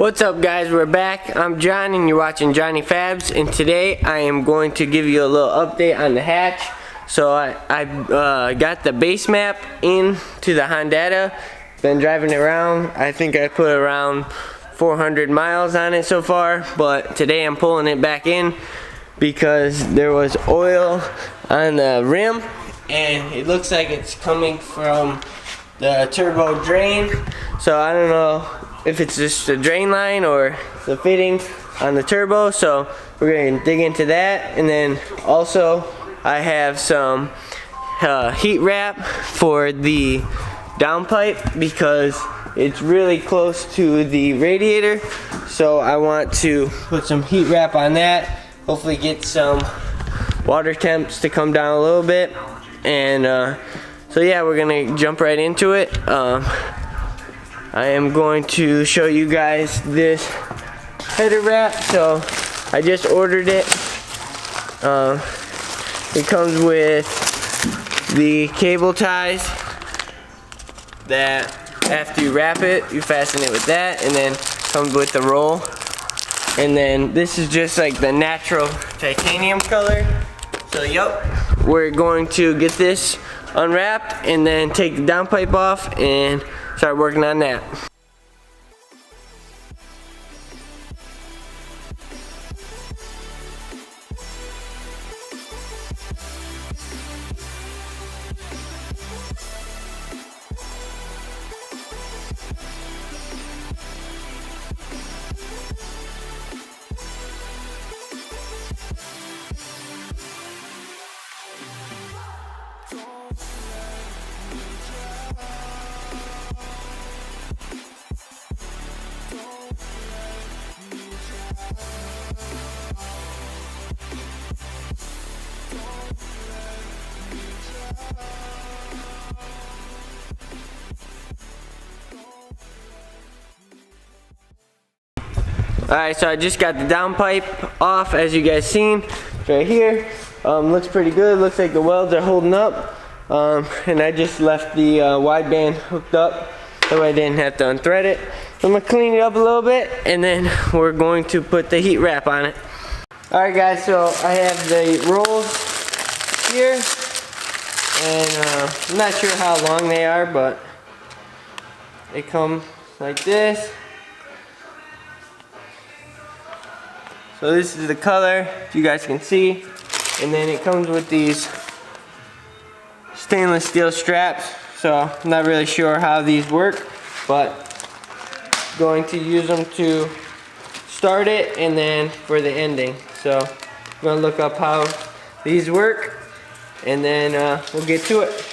What's up, guys? We're back. I'm John and you're watching Johnny Fabs, and today I am going to give you a little update on the hatch. So I got the base map into the Honda. Been driving it around. I think I put around 400 miles on it so far, but today I'm pulling it back in because there was oil on the rim and it looks like it's coming from the turbo drain. So I don't know if it's just the drain line or the fitting on the turbo, so we're going to dig into that. And then also I have some heat wrap for the downpipe because it's really close to the radiator, so I want to put some heat wrap on that, hopefully get some water temps to come down a little bit. And so yeah, we're gonna jump right into it. I am going to show you guys this header wrap. So I just ordered it. It comes with the cable ties that after you wrap it, you fasten it with that, and then comes with the roll. And then this is just like the natural titanium color. So yup, we're going to get this unwrapped and then take the downpipe off and start working on that. Alright, so I just got the downpipe off, as you guys seen. It's right here. Looks pretty good. Looks like the welds are holding up. And I just left the wideband hooked up, that way I didn't have to unthread it. I'm going to clean it up a little bit, and then we're going to put the heat wrap on it. Alright guys, so I have the rolls here, and I'm not sure how long they are, but they come like this. So this is the color, you guys can see, and then it comes with these stainless steel straps. So I'm not really sure how these work, but going to use them to start it and then for the ending. So I'm gonna look up how these work, and then we'll get to it.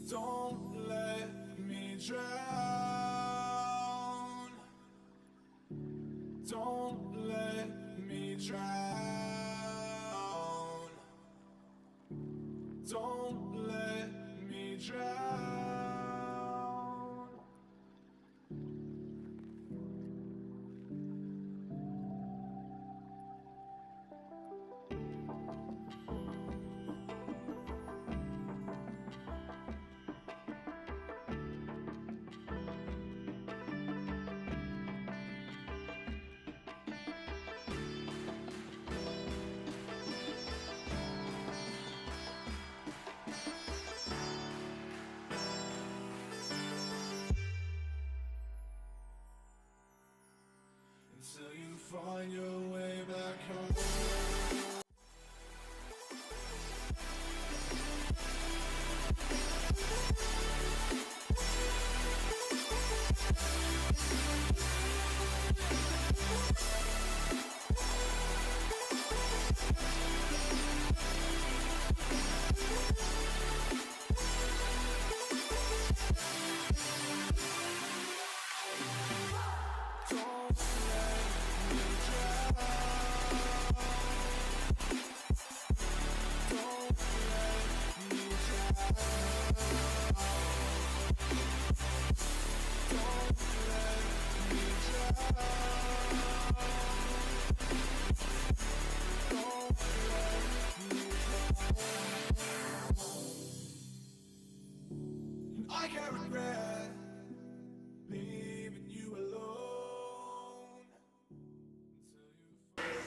Don't let me drown. Don't let me drown. Don't let me drown. I can't regret leaving you alone.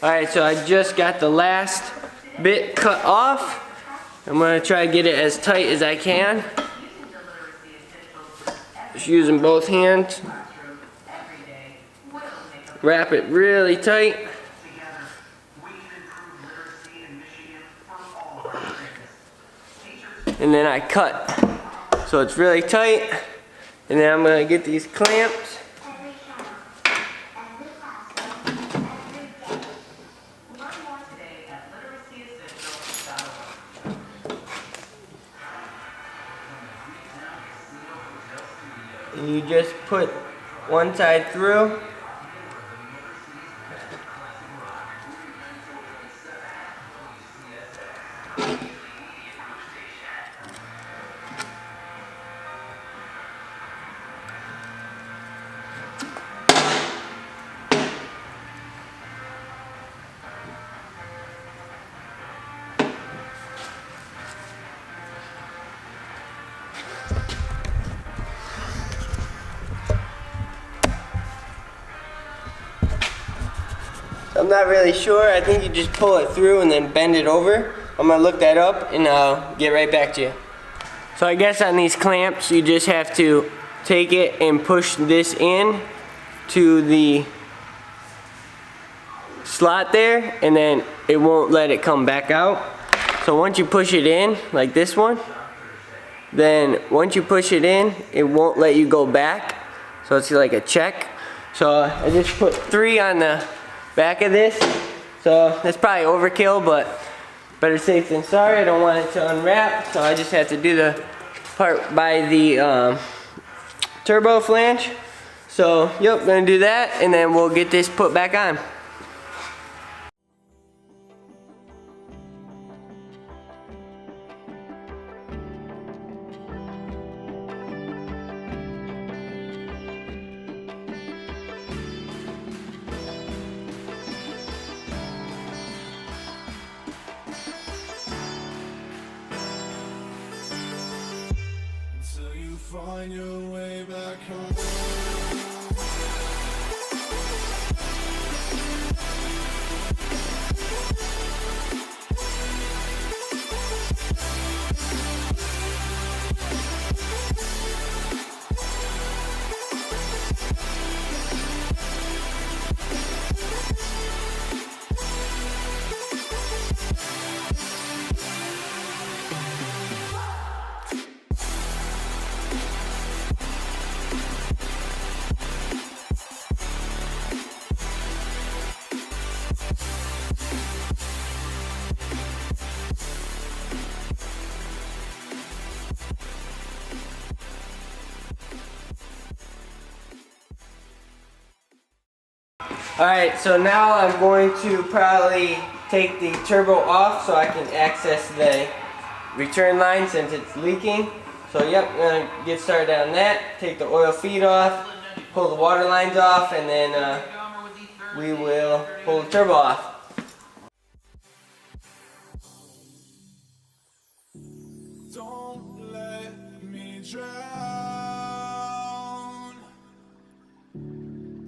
Alright, so I just got the last bit cut off. I'm gonna try to get it as tight as I can. Just using both hands. Wrap it really tight. And then I cut. So it's really tight. And then I'm gonna get these clamps. And you just put one side through. I'm not really sure. I think you just pull it through and then bend it over. I'm gonna look that up and I'll get right back to you. So I guess on these clamps, you just have to take it and push this in to the slot there, and then it won't let it come back out. So once you push it in, like this one, then once you push it in, it won't let you go back. So it's like a check. So I just put 3 on the back of this. So that's probably overkill, but better safe than sorry. I don't want it to unwrap, so I just have to do the part by the turbo flange. So yep, gonna do that, and then we'll get this put back on. Until you find your way back home. Alright, so now I'm going to probably take the turbo off so I can access the return line since it's leaking. So yep, I'm going to get started on that, take the oil feed off, pull the water lines off, and then we will pull the turbo off. Don't let me drown.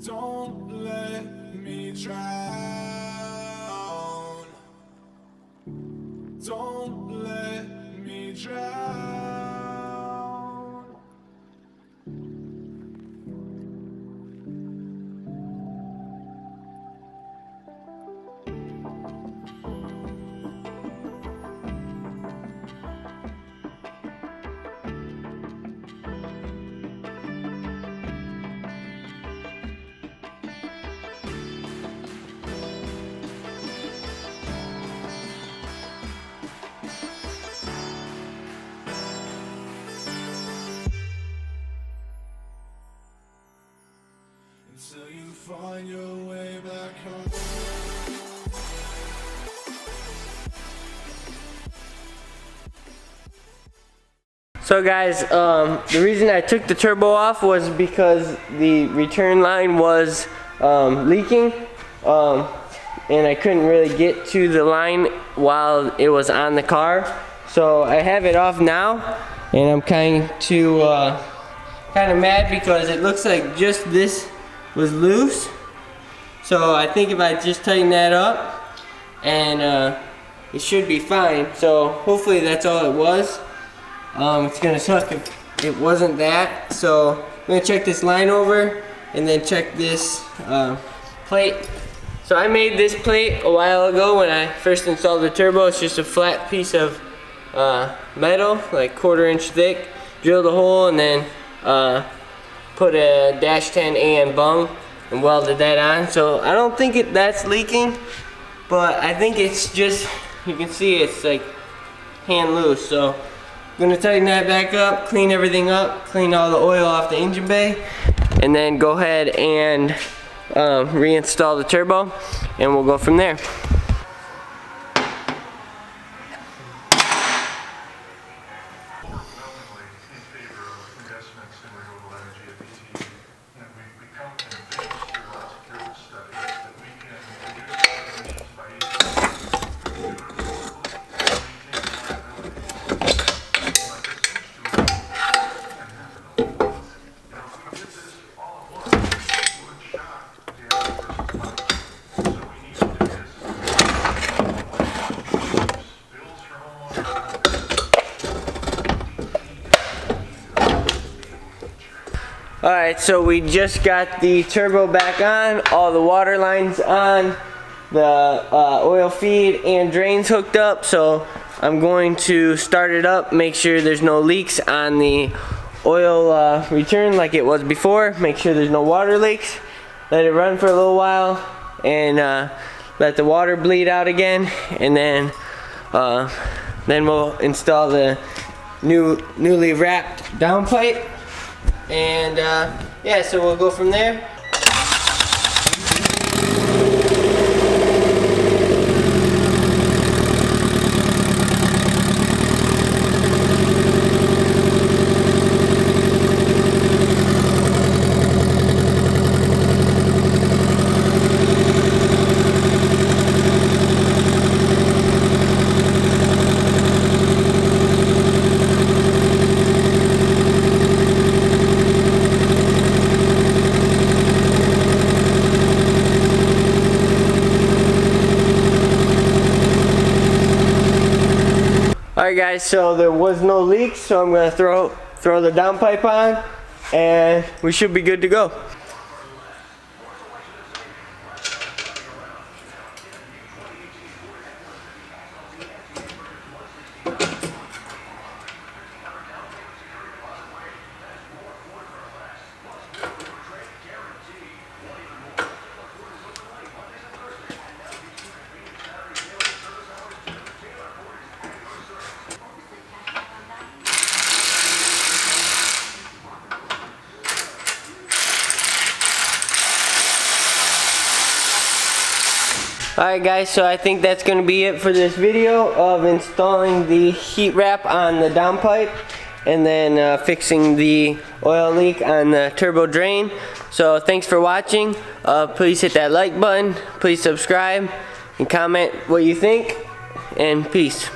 Don't let me drown. Don't let me drown. Until you find your way back home. So guys, the reason I took the turbo off was because the return line was leaking, and I couldn't really get to the line while it was on the car. So I have it off now, and I'm kind of mad because it looks like just this was loose. So I think if I just tighten that up, and it should be fine. So hopefully that's all it was. It's gonna suck if it wasn't that. So I'm gonna check this line over and then check this plate. So I made this plate a while ago when I first installed the turbo. It's just a flat piece of metal, like 1/4 inch thick. Drilled a hole and then put a -10 AN bung and welded that on. So I don't think that's leaking, but I think it's just, you can see it's like hand loose. So I'm gonna tighten that back up, clean everything up, clean all the oil off the engine bay, and then go ahead and reinstall the turbo, and we'll go from there. Alright, so we just got the turbo back on, all the water lines on, the oil feed and drains hooked up. So I'm going to start it up, make sure there's no leaks on the oil return like it was before, make sure there's no water leaks, let it run for a little while, and let the water bleed out again, and then we'll install the newly wrapped downpipe. And yeah, so we'll go from there. Alright guys, so there was no leaks, so I'm gonna throw the downpipe on, and we should be good to go. Alright guys, so I think that's going to be it for this video of installing the heat wrap on the downpipe and then fixing the oil leak on the turbo drain. So thanks for watching. Please hit that like button, please subscribe and comment what you think, and peace.